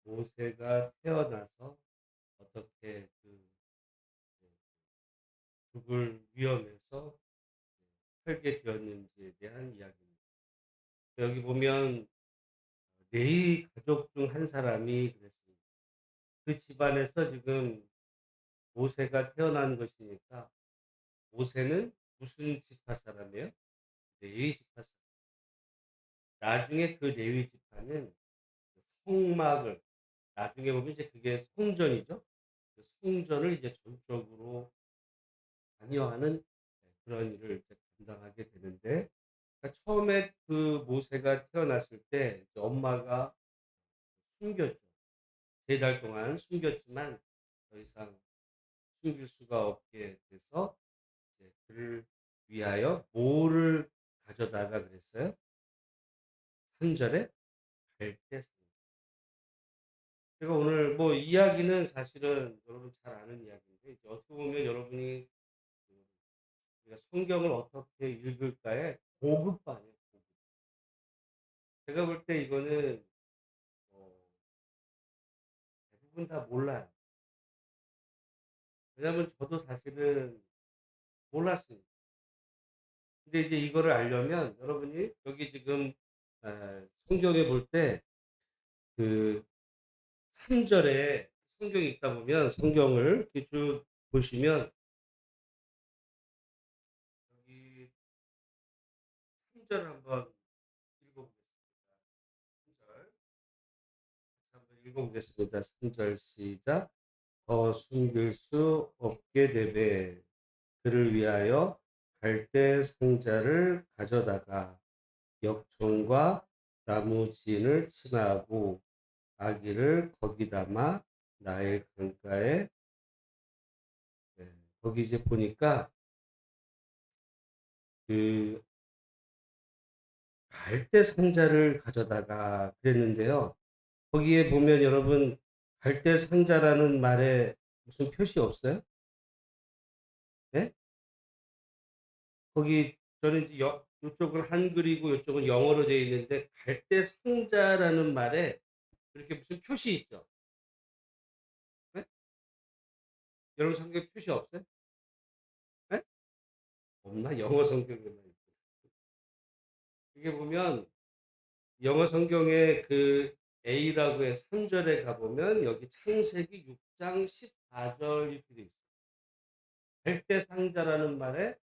모세가 태어나서 어떻게 죽을 위험에서 살게 되었는지에 대한 이야기입니다. 여기 보면 레위 가족 중 한 사람이 그랬습니다. 그 집안에서 지금 모세가 태어난 것이니까 모세는 무슨 지파 사람이에요? 레위 지파 사람. 나중에 그 레위 지파는 그 성막을 나중에 보면 이제 그게 성전이죠. 그 성전을 이제 전적으로 관여하는 그런 일을 이제 감당하게 되는데 그러니까 처음에 그 모세가 태어났을 때 이제 엄마가 숨겼죠. 3달 동안 숨겼지만 더 이상 숨길 수가 없게 돼서 이제 그를 위하여 뭐를 가져다가 그랬어요? 산절에 갈대. 제가 오늘 뭐 이야기는 사실은 여러분 잘 아는 이야기인데 이제 어떻게 보면 여러분이 그 우리가 성경을 어떻게 읽을까에 고급반이에요, 고급. 제가 볼 때 이거는 어 대부분 다 몰라요. 왜냐하면 저도 사실은 몰랐습니다. 근데 이제 이거를 알려면 여러분이 여기 지금 성경에 볼 때 그 3 절에 성경이 있다 보면 성경을 이렇게 쭉 보시면 여기 3 절을 한번 읽어 보겠습니다. 3 절. 한번 읽어 보겠습니다. 3절 시작. "더 숨길 수 없게 되되 그를 위하여 갈대 상자를 가져다가 역청과 나무 진을 취하고 아기를 거기 담아 나일 강가에." 네, 거기 이제 보니까 그 갈대 상자를 가져다가 그랬는데요. 거기에 보면 여러분 갈대 상자라는 말에 무슨 표시 없어요? 네? 거기 저는 이제 요쪽은 한글이고 요쪽은 영어로 되어 있는데 갈대 상자라는 말에 이렇게 무슨 표시 있죠? 네? 여러분 성경에 표시 없어요? 네? 없나? 영어 성경에만 있고. 이게 보면 영어 성경에 그 A라고 해 3 절에 가 보면 여기 창세기 6장 14절 이렇게 돼 있어요. 절대 상자라는 말에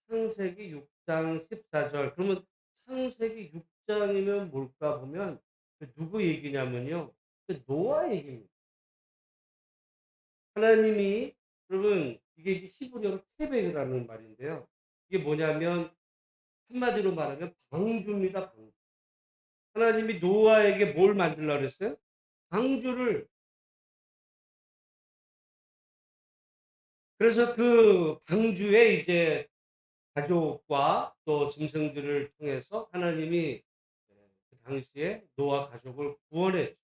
창세기 6장 14절. 그러면 창세기 6 장이면 뭘까 보면 그 누구 얘기냐면요. 그 노아 얘기입니다. 하나님이 여러분 이게 이제 히브리어로 테베라는 말인데요. 이게 뭐냐면 한마디로 말하면 방주입니다, 방주. 하나님이 노아에게 뭘 만들라 그랬어요? 방주를. 그래서 그 방주에 이제 가족과 또 짐승들을 통해서 하나님이 그 당시에 노아 가족을 구원했죠.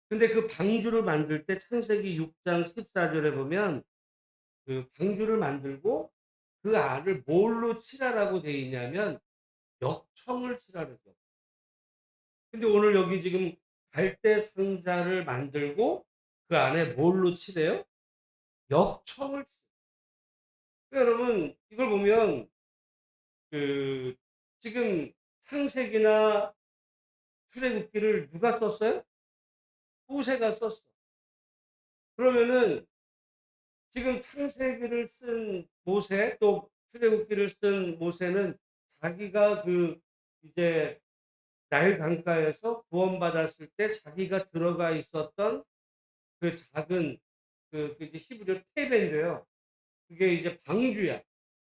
근데 그 방주를 만들 때 창세기 6장 14 절에 보면 그 방주를 만들고 그 안을 뭘로 칠하라고 돼 있냐면 역청을 칠하래요. 근데 오늘 여기 지금 갈대 상자를 만들고 그 안에 뭘로 칠해요? 역청을 칠. 그러니까 여러분 이걸 보면 그 지금 창세기나 출애굽기를 누가 썼어요? 모세가 썼어. 그러면은 지금 창세기를 쓴 모세 또 출애굽기를 쓴 모세는 자기가 그 이제 나일 강가에서 구원받았을 때 자기가 들어가 있었던 그 작은 그 이제 히브리어 테베인데요. 그게 이제 방주야.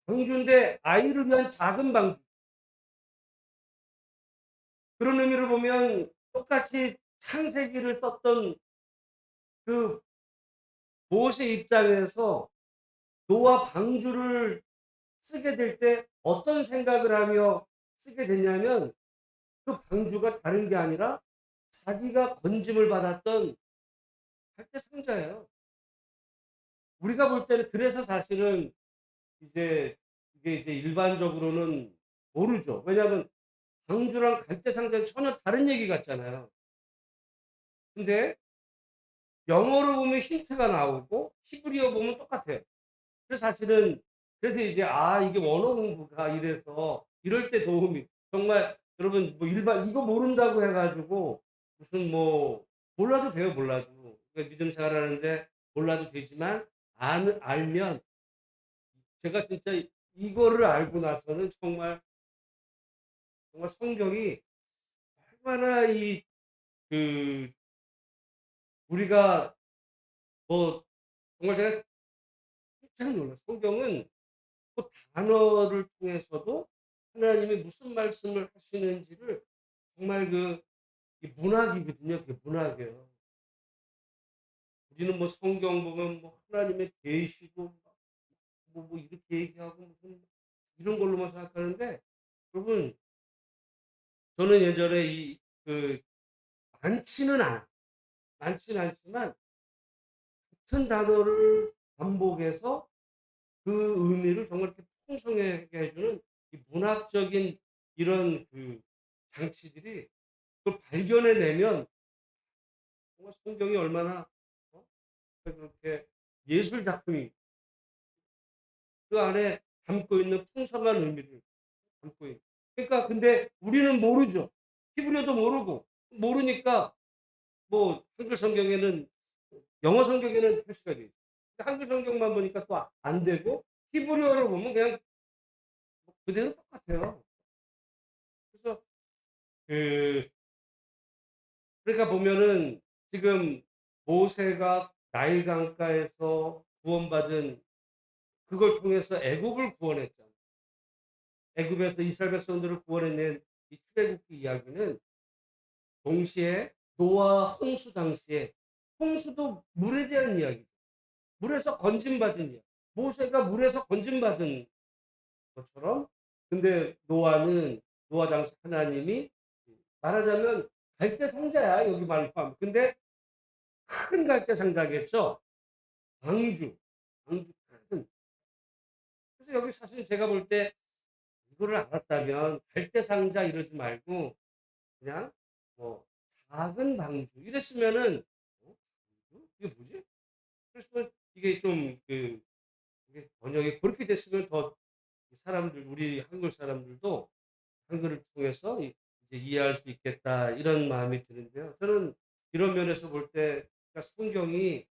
방주인데 아이를 위한 작은 방주. 그런 의미로 보면 똑같이 창세기를 썼던 그 모세 입장에서 노아 방주를 쓰게 될 때 어떤 생각을 하며 쓰게 됐냐면 그 방주가 다른 게 아니라 자기가 건짐을 받았던 할대 상자예요. 우리가 볼 때는 그래서 사실은 이제 이게 이제 일반적으로는 모르죠. 왜냐하면 방주랑 갈대 상자는 전혀 다른 얘기 같잖아요. 근데 영어로 보면 힌트가 나오고 히브리어 보면 똑같아요. 그래서 사실은 그래서 이제 '아 이게 원어 공부가 이래서 이럴 때 도움이' 정말 여러분 뭐 일반 이거 모른다고 해 가지고 무슨 뭐 몰라도 돼요, 몰라도. 그러니까 믿음 생활하는데 몰라도 되지만 알면 제가 진짜 이거를 알고 나서는 정말 성경이 얼마나 그 우리가 뭐 정말 제가 깜짝 놀랐어요. 성경은 그 단어를 통해서도 하나님이 무슨 말씀을 하시는지를 정말 이 문학이거든요. 그게 문학이에요. 우리는 뭐 성경 보면 뭐 하나님의 계시고 뭐 이렇게 얘기하고 무슨 이런 걸로만 생각하는데 여러분 저는 예전에 그 많지는 않아. 많지는 않지만 같은 단어를 반복해서 그 의미를 정말 이렇게 풍성하게 해 주는 이 문학적인 이런 장치들이 그걸 발견해 내면 정말 성경이 얼마나 그렇게 예술 작품이 그 안에 담고 있는 풍성한 의미를 담고 있는 그러니까 근데 우리는 모르죠. 히브리어도 모르고 모르니까 뭐 한글 성경에는 영어 성경에는 표시가 돼 있어. 한글 성경만 보니까 또 안 되고 히브리어로 보면 그냥 그대로 똑같아요. 그래서 그 그러니까 보면은 지금 모세가 나일 강가에서 구원받은 그걸 통해서 애굽을 구원했잖아요. 애굽에서 이스라엘 백성들을 구원해낸 이 출애굽기 이야기는 동시에 노아 홍수 당시에 홍수도 물에 대한 이야기죠. 물에서 건짐받은 이야기. 모세가 물에서 건짐받은 것처럼 근데 노아 당시 하나님이 말하자면 갈대 상자야 여기 말로 하면. 근데 큰 갈대 상자겠죠. 방주, 방주 큰. 그래서 여기 사실 제가 볼 때 이거를 알았다면 갈대 상자 이러지 말고 그냥 뭐 작은 방주 이랬으면은 방주? 이게 뭐지? 그래서 이게 좀 이게 번역이 그렇게 됐으면 더 사람들 우리 한국 사람들도 한글을 통해서 이제 이해할 수 있겠다 이런 마음이 드는데요. 저는 이런 면에서 볼 때 그러니까 성경이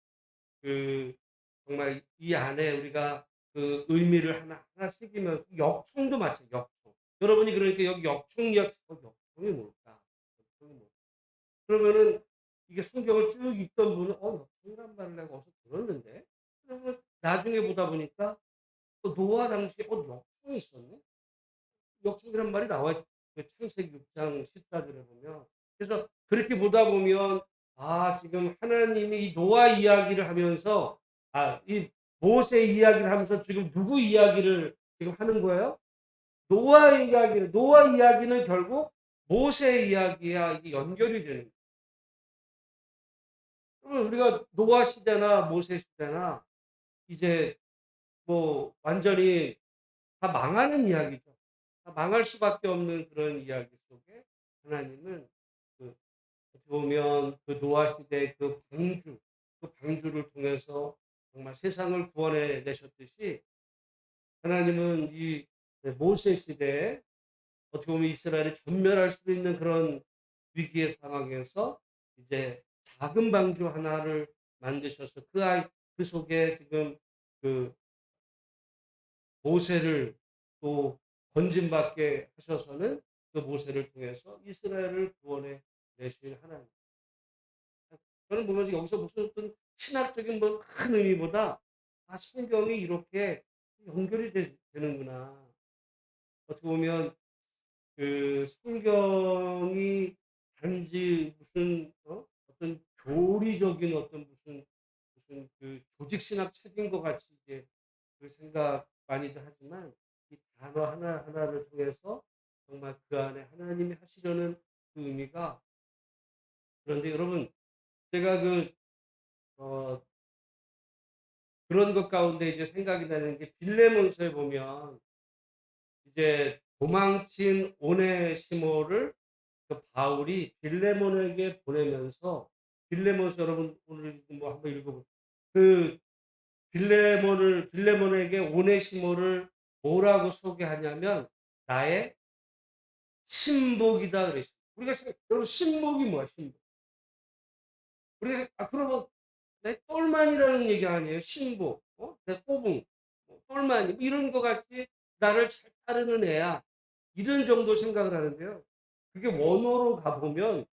그 정말 이 안에 우리가 그 의미를 하나 새기면서 역청도 마찬가지 역청. 여러분이 그러니까 여기 역청이야. 역청이 뭘까? 역청이 뭘까? 그러면은 이게 성경을 쭉 읽던 분은 역청이란 말을 내가 어디서 들었는데? 그러면 나중에 보다 보니까 또 노아 당시에 역청이 있었네? 역청이란 말이 나와요. 그 창세기 6장 14절에 보면. 그래서 그렇게 보다 보면 지금 하나님이 이 노아 이야기를 하면서 이 모세 이야기를 하면서 지금 누구 이야기를 지금 하는 거예요? 노아 이야기는 결국 모세 이야기와 이게 연결이 되는 거예요. 그러면 우리가 노아 시대나 모세 시대나 이제 뭐 완전히 다 망하는 이야기죠. 다 망할 수밖에 없는 그런 이야기 속에 하나님은 그 어떻게 보면 그 노아 시대의 그 방주를 통해서 정말 세상을 구원해 내셨듯이 하나님은 이 모세 시대에 어떻게 보면 이스라엘이 전멸할 수도 있는 그런 위기의 상황에서 이제 작은 방주 하나를 만드셔서 그 속에 지금 그 모세를 또 건짐받게 하셔서는 그 모세를 통해서 이스라엘을 구원해 내실 하나님. 저는 보면서 여기서 무슨 어떤 신학적인 뭐 큰 의미보다 성경이 이렇게 연결이 되는구나. 어떻게 보면 성경이 단지 무슨 어떤 교리적인 어떤 무슨 조직 신학 책인 것 같이 이제 그 생각 많이들 하지만 이 단어 하나하나를 통해서 정말 그 안에 하나님이 하시려는 그 의미가 그런데 여러분 제가 어 그런 것 가운데 이제 생각이 나는 게 빌레몬서에 보면 이제 도망친 오네시모를 그 바울이 빌레몬에게 보내면서 빌레몬스 여러분 오늘 뭐 한번 읽어보 그 빌레몬에게 오네시모를 뭐라고 소개하냐면 "나의 신복이다." 그랬어요. 우리가 여러분 신복이 뭐야 신복. 우리가 그러면 내 똘만이라는 얘기 아니에요. 신복, 내 꼬붕, 뭐 똘마니 뭐 이런 거 같이 나를 잘 따르는 애야. 이런 정도 생각을 하는데요. 그게 원어로 가 보면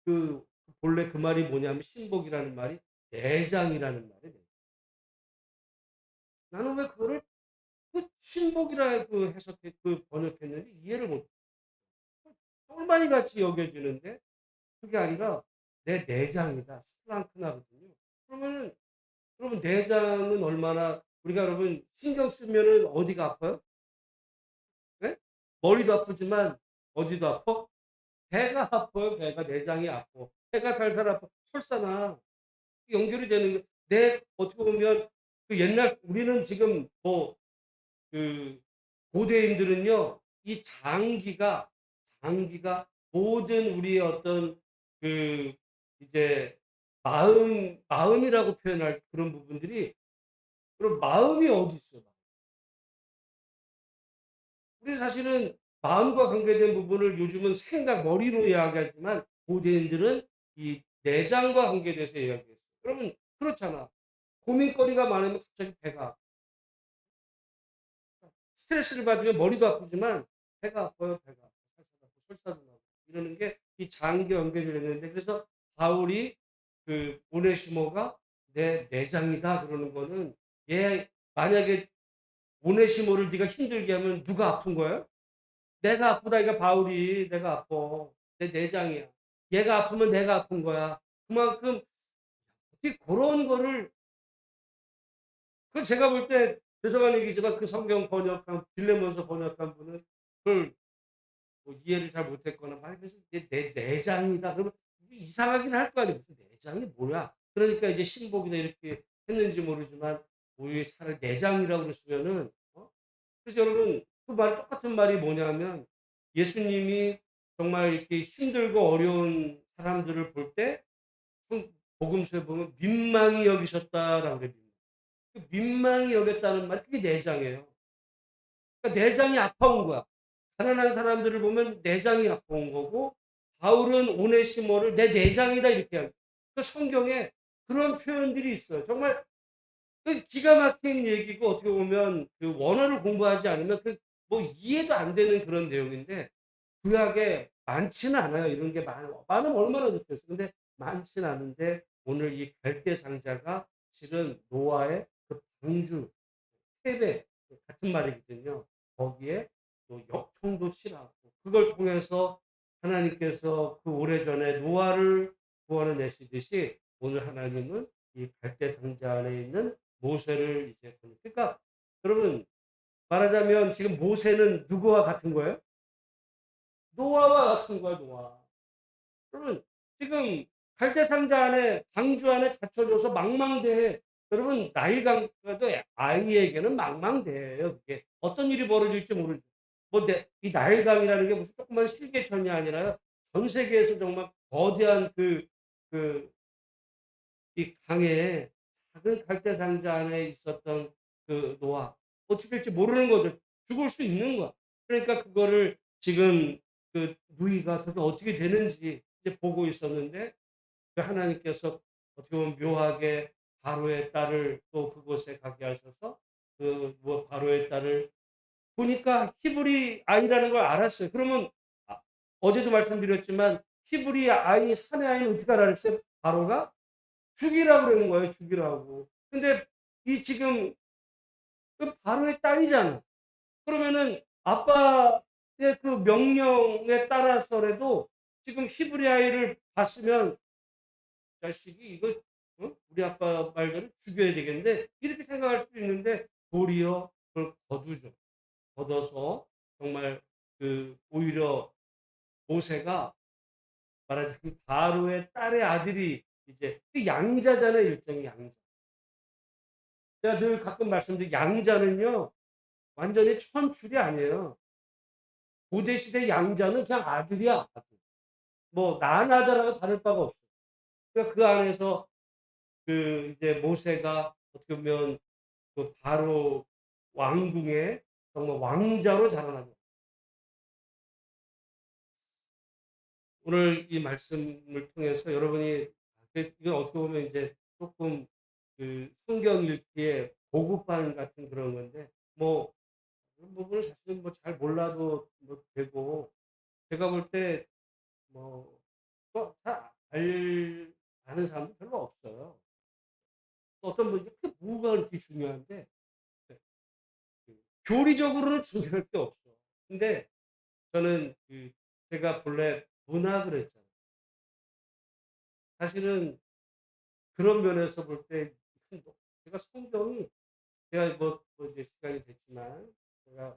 그 본래 그 말이 뭐냐면 신복이라는 말이 내장이라는 말이에요. 나는 왜 그거를 신복이라 해석해 번역했는지 이해를 못. 똘마니 같이 여겨지는데 그게 아니라 내 내장이다. 스플랑크나거든요. 그러면은 여러분 내장은 얼마나 우리가 여러분 신경 쓰면은 어디가 아파요? 예? 머리도 아프지만 어디도 아파? 배가 아파요. 배가 내장이 아파. 배가 살살 아파. 설사나 연결이 되는 거. 내 어떻게 보면 그 옛날 우리는 지금 뭐 그 고대인들은요. 이 장기가 모든 우리의 어떤 그 이제 마음이라고 표현할 그런 부분들이 그럼 마음이 어디 있어? 우리 사실은 마음과 관계된 부분을 요즘은 머리로 이야기하지만 고대인들은 이 내장과 관계돼서 이야기했어요. 여러분 그렇잖아. 고민거리가 많으면 갑자기 배가 스트레스를 받으면 머리도 아프지만 배가 아파요, 배가. 설사도 나고 이러는 게 이 장기 연결이 되는데 그래서 바울이 그 오네시모가 "내 내장이다." 그러는 거는 얘 만약에 오네시모를 네가 힘들게 하면 누가 아픈 거예요? 내가 아프다니까 바울이 "내가 아파. 내 내장이야." 얘가 아프면 내가 아픈 거야. 그만큼 이 고런 거를 제가 볼 때 죄송한 얘기지만 그 성경 번역한 빌레몬서 번역한 분은 그걸 뭐 이해를 잘 못했거나 막 그래서 이게 "내 내장이다." 그러면 이상하긴 할 거 아니에요. '무슨 내장이 뭐야?' 그러니까 이제 신복이다 이렇게 했는지 모르지만 오히려 차라리 내장이라고 그랬으면은 그래서 여러분 그 말 똑같은 말이 뭐냐면 예수님이 정말 이렇게 힘들고 어려운 사람들을 볼 때 복음서에 보면 민망히 여기셨다라고 그래요. 그 민망히 여겼다는 말 그게 내장이에요. 그러니까 내장이 아파온 거야. 가난한 사람들을 보면 내장이 아파온 거고 바울은 오네시모를 "내 내장이다." 이렇게 한 그 성경에 그런 표현들이 있어요. 정말 기가 막힌 얘기고 어떻게 보면 그 원어를 공부하지 않으면 뭐 이해도 안 되는 그런 내용인데 구약에 많지는 않아요. 이런 게 많으면 얼마나 좋겠어요. 근데 많지는 않은데 오늘 이 갈대 상자가 실은 노아의 그 방주 세배 같은 말이거든요. 거기에 또 역청도 칠하고 그걸 통해서 하나님께서 그 오래전에 노아를 구원해 내시듯이 오늘 하나님은 이 갈대 상자 안에 있는 모세를 이제 그러니까 여러분 말하자면 지금 모세는 누구와 같은 거예요? 노아와 같은 거야, 노아. 여러분 지금 갈대 상자 안에 방주 안에 갇혀져서 망망대해. 여러분 나일강도 아이에게는 망망대해예요. 그게 어떤 일이 벌어질지 모르죠. 이 나일강이라는 게 무슨 조그만 실개천이 아니라 전 세계에서 정말 거대한 그 이 강에 작은 갈대 상자 안에 있었던 그 노아 어떻게 될지 모르는 거죠. 죽을 수 있는 거야. 그러니까 그거를 지금 그 누이가 저게 어떻게 되는지 이제 보고 있었는데 그 하나님께서 어떻게 보면 묘하게 바로의 딸을 또 그곳에 가게 하셔서 그 뭐 바로의 딸을 보니까 히브리 아이라는 걸 알았어요. 그러면 어제도 말씀드렸지만 히브리 아이 사내 아이는 어떻게 알아 그랬어요? 바로가 죽이라고 그러는 거예요, 죽이라고. 근데 이 지금 그 바로의 딸이잖아. 그러면은 아빠의 그 명령에 따라서라도 지금 히브리 아이를 봤으면 자식이 이거 우리 아빠 말대로 죽여야 되겠는데 이렇게 생각할 수도 있는데 도리어 그걸 거두죠. 걷어서 정말 오히려 모세가 말하자면 바로의 딸의 아들이 이제 그 양자잖아요, 일종의 양자. 제가 늘 가끔 말씀드린 양자는요 완전히 천출이 아니에요. 고대 시대 양자는 그냥 아들이야, 아들. 뭐 나나자라고 다를 바가 없어요. 그러니까 그 안에서 그 이제 모세가 어떻게 보면 그 바로 왕궁의 정말 왕자로 자라나고 오늘 이 말씀을 통해서 여러분이 이건 어떻게 보면 이제 조금 그 성경 읽기에 보급반 같은 그런 건데 뭐 그런 부분을 사실은 뭐 잘 몰라도 뭐 되고 제가 볼 때 뭐 또 잘 아는 사람도 별로 없어요. 또 어떤 분이 그게 뭐가 그렇게 중요한데 네, 그 교리적으로는 중요할 게 없어. 근데 저는 그 제가 본래 문학을 했잖아요. 사실은 그런 면에서 볼 때 제가 성경이 제가 뭐 이제 시간이 됐지만 제가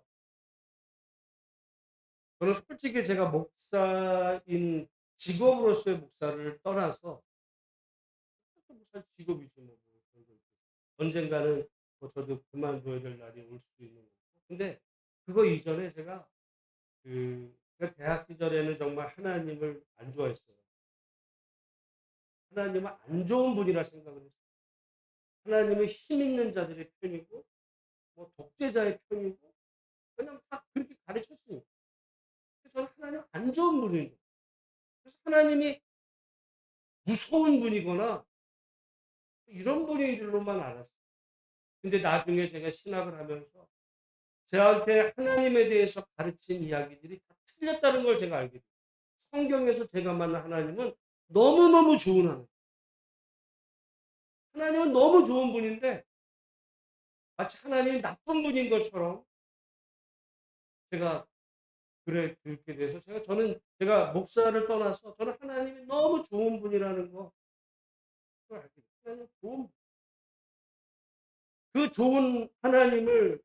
저는 솔직히 제가 목사인 직업으로서의 목사를 떠나서 목사 직업이죠 뭐. 언젠가는 뭐 저도 그만둬야 될 날이 올 수도 있는 거고. 근데 그거 이전에 제가 제가 대학 시절에는 정말 하나님을 안 좋아했어요. 하나님은 안 좋은 분이라 생각을 했어요. 하나님은 힘 있는 자들의 편이고 뭐 독재자의 편이고 그냥 다 그렇게 가르쳤으니까. 그래서 저는 하나님 안 좋은 분인 줄. 그래서 하나님이 무서운 분이거나 이런 분인 줄로만 알았어요. 근데 나중에 제가 신학을 하면서 저한테 하나님에 대해서 가르친 이야기들이 다 틀렸다는 걸 제가 알게 됐어요. 성경에서 제가 만난 하나님은 너무너무 좋은 하나님. 하나님은 너무 좋은 분인데 마치 하나님이 나쁜 분인 것처럼 제가 그래 듣게 돼서 저는 제가 목사를 떠나서 저는 하나님이 너무 좋은 분이라는 거 그걸 알게 됐어요. 하나님 좋은 그 좋은 하나님을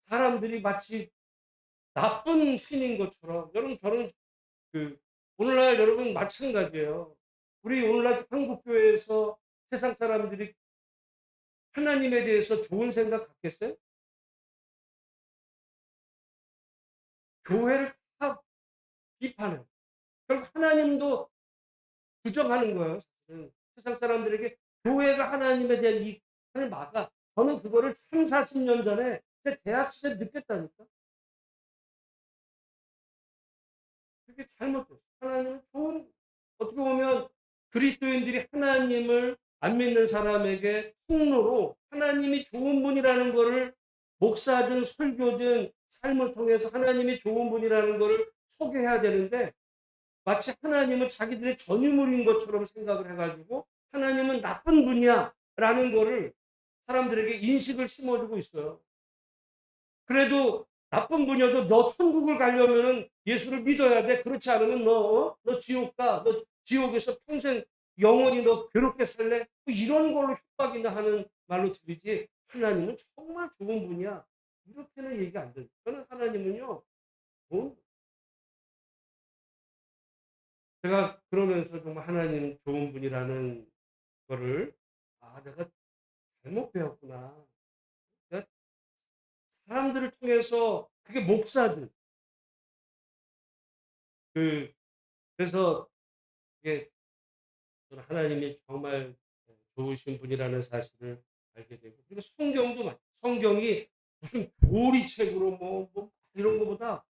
사람들이 마치 나쁜 신인 것처럼 여러분 저는 그 오늘날 여러분 마찬가지예요. 우리 오늘날 한국 교회에서 세상 사람들이 하나님에 대해서 좋은 생각 갖겠어요? 교회를 다 비판해요. 결국 하나님도 부정하는 거예요. 사실은. 세상 사람들에게 교회가 하나님에 대한 이 하늘 막아. 저는 그거를 3, 40년 전에 제 대학 시절 느꼈다니까. 그게 잘못됐어. 하나님은 좋은 어떻게 보면 그리스도인들이 하나님을 안 믿는 사람에게 통로로 하나님이 좋은 분이라는 거를 목사든 설교든 삶을 통해서 하나님이 좋은 분이라는 거를 소개해야 되는데 마치 하나님은 자기들의 전유물인 것처럼 생각을 해 가지고 '하나님은 나쁜 분이야.'라는 거를 사람들에게 인식을 심어 주고 있어요. 그래도 나쁜 분이어도 "너 천국을 가려면은 예수를 믿어야 돼. 그렇지 않으면 너 지옥 가. 너 지옥에서 평생 영원히 너 괴롭게 살래?" 뭐 이런 걸로 협박이나 하는 말로 들리지 "하나님은 정말 좋은 분이야." 이렇게는 얘기 안 돼요. 저는 하나님은요. 어 제가 그러면서 정말 하나님은 좋은 분이라는 거를 '아 내가 잘못 배웠구나.' 내가 사람들을 통해서 그게 목사들 그 그래서 이게 저는 하나님이 정말 좋으신 분이라는 사실을 알게 되고 그리고 성경이 무슨 교리책으로 뭐 이런 거보다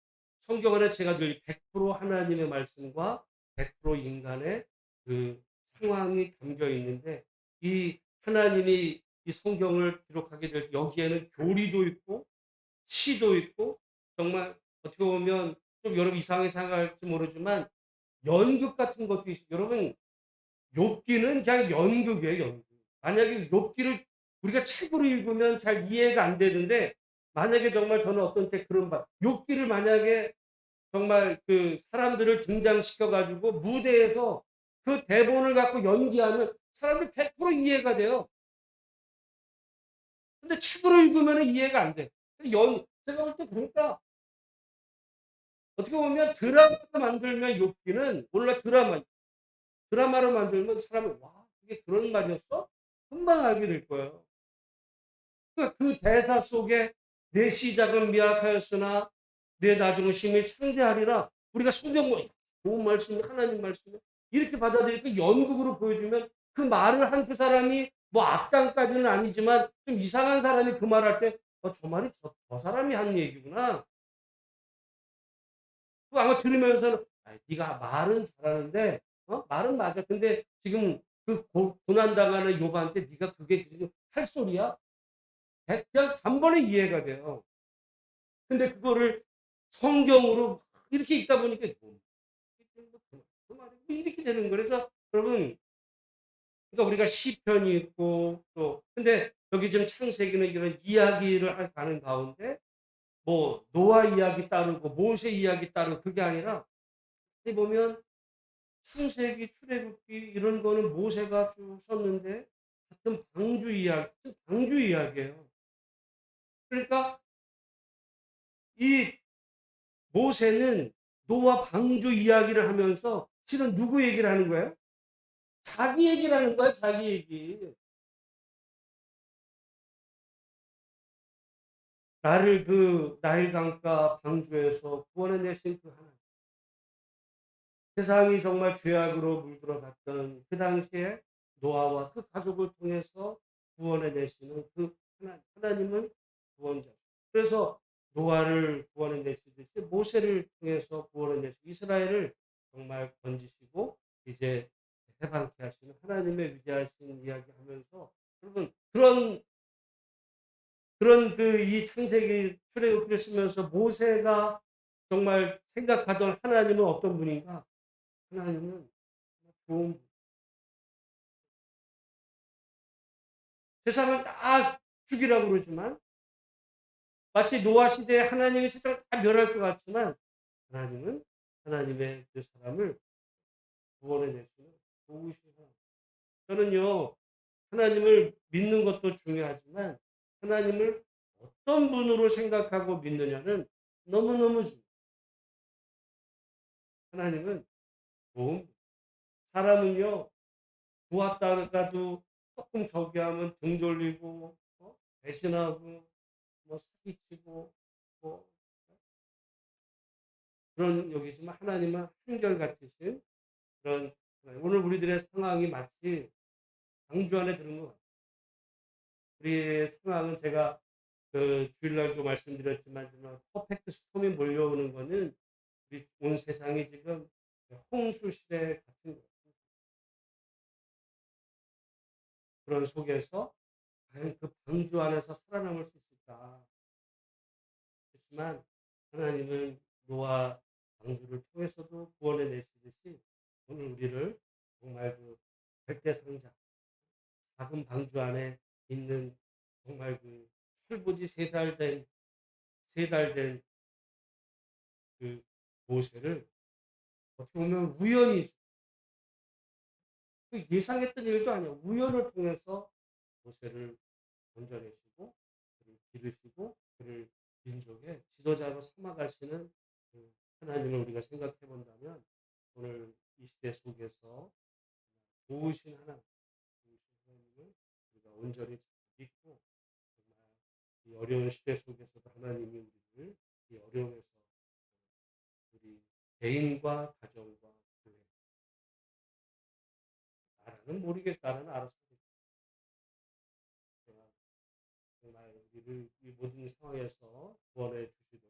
성경 안에 제가 늘 100% 하나님의 말씀과 100% 인간의 그 상황이 담겨 있는데 이 하나님이 이 성경을 기록하게 될 여기에는 교리도 있고 시도 있고 정말 어떻게 보면 좀 여러분 이상하게 생각할지 모르지만 연극 같은 것도 있어요. 여러분 욥기는 그냥 연극이에요, 연극. 만약에 욥기를 우리가 책으로 읽으면 잘 이해가 안 되는데 만약에 정말 저는 어떤 때 그런 욥기를 만약에 정말 그 사람들을 등장시켜 가지고 무대에서 그 대본을 갖고 연기하면 사람들이 100% 이해가 돼요. 근데 책으로 읽으면은 이해가 안 돼. 제가 볼 때 그러니까 어떻게 보면 드라마로 만들면 욥기는 원래 드라마로 만들면 사람은 '와 그게 그런 말이었어?' 금방 알게 될 거예요. 그러니까 그 대사 속에 "내 시작은 미약하였으나 내 나중은 심히 창대하리라." 우리가 성경 좋은 말씀이 하나님 말씀이 이렇게 받아들이고 연극으로 보여주면 그 말을 한 그 사람이 뭐 악당까지는 아니지만 좀 이상한 사람이 그 말할 때 '저 말이 저 사람이 한 얘기구나.' 그 아마 들으면서는 '아이 네가 말은 잘하는데 말은 맞아. 근데 지금 그 고난 당하는 욥한테 네가 그게 지금 할 소리야?' 그냥 단번에 이해가 돼요. 근데 그거를 성경으로 이렇게 읽다 보니까 그 말이 이렇게 되는 거예요. 그래서 여러분 그러니까 우리가 시편이 있고 또 근데 여기 지금 창세기는 이런 이야기를 가는 가운데 뭐 노아 이야기 따르고 모세 이야기 따르고 그게 아니라 어떻게 보면 창세기, 출애굽기 이런 거는 모세가 쭉 썼는데 같은 방주 이야기예요. 그러니까 이 모세는 노아 방주 이야기를 하면서 실은 누구 얘기를 하는 거예요? 자기 얘기를 하는 거야, 자기 얘기. 나를 그 나일 강가 방주에서 구원해 내신 그 하나님. 세상이 정말 죄악으로 물들어 갔던 그 당시에 노아와 그 가족을 통해서 구원해 내시는 그 하나님은 구원자. 그래서 노아를 구원해 내시듯이 모세를 통해서 구원해 내시고 이스라엘을 정말 건지시고 이제 해방케 하시는 하나님의 위대하신 이야기하면서 여러분 그런 그 이 창세기 출애굽기를 쓰면서 모세가 정말 생각하던 하나님은 어떤 분인가? 하나님은 좋은 세상을 다 죽이라고 그러지만 마치 노아 시대에 하나님이 세상을 다 멸할 것 같지만 하나님은 하나님의 그 사람을 구원해 내시는 좋으신 하나님. 저는요, 하나님을 믿는 것도 중요하지만 하나님을 어떤 분으로 생각하고 믿느냐는 너무너무 중요해요. 하나님은 좋은 분. 사람은요, 좋았다가도 조금 저기 하면 등 돌리고 배신하고 뭐 사기치고 뭐 그런 여기지만 하나님은 한결같으신 그런 오늘 우리들의 상황이 마치 방주 안에 들은 것 같아요. 우리의 상황은 제가 그 주일날도 말씀드렸지만 정말 퍼펙트 스톰이 몰려오는 거는 우리 온 세상이 지금 홍수 시대 같은 거 그런 속에서 과연 그 방주 안에서 살아남을 수 있을까? 그렇지만 하나님은 노아 방주를 통해서도 구원해 내시듯이 오늘 우리를 정말 그 백대상자 작은 방주 안에 있는 정말 그 철부지 3달 된 그 모세를 어떻게 보면 우연히 그 예상했던 일도 아니야. 우연을 통해서 모세를 건져내시고 그를 기르시고 그를 민족의 지도자로 삼아 가시는 그 하나님을 우리가 생각해 본다면 오늘 이 시대 속에서 좋으신 하나님, 좋으신 하나님을 우리가 온전히 믿고 정말 이 어려운 시대 속에서도 하나님이 우리를 이 어려움에서 우리 개인과 가정과 교회 나라는 모르겠다. 나는 알아서 하겠다. 정말 우리를 이 모든 상황에서 구원해 주시도록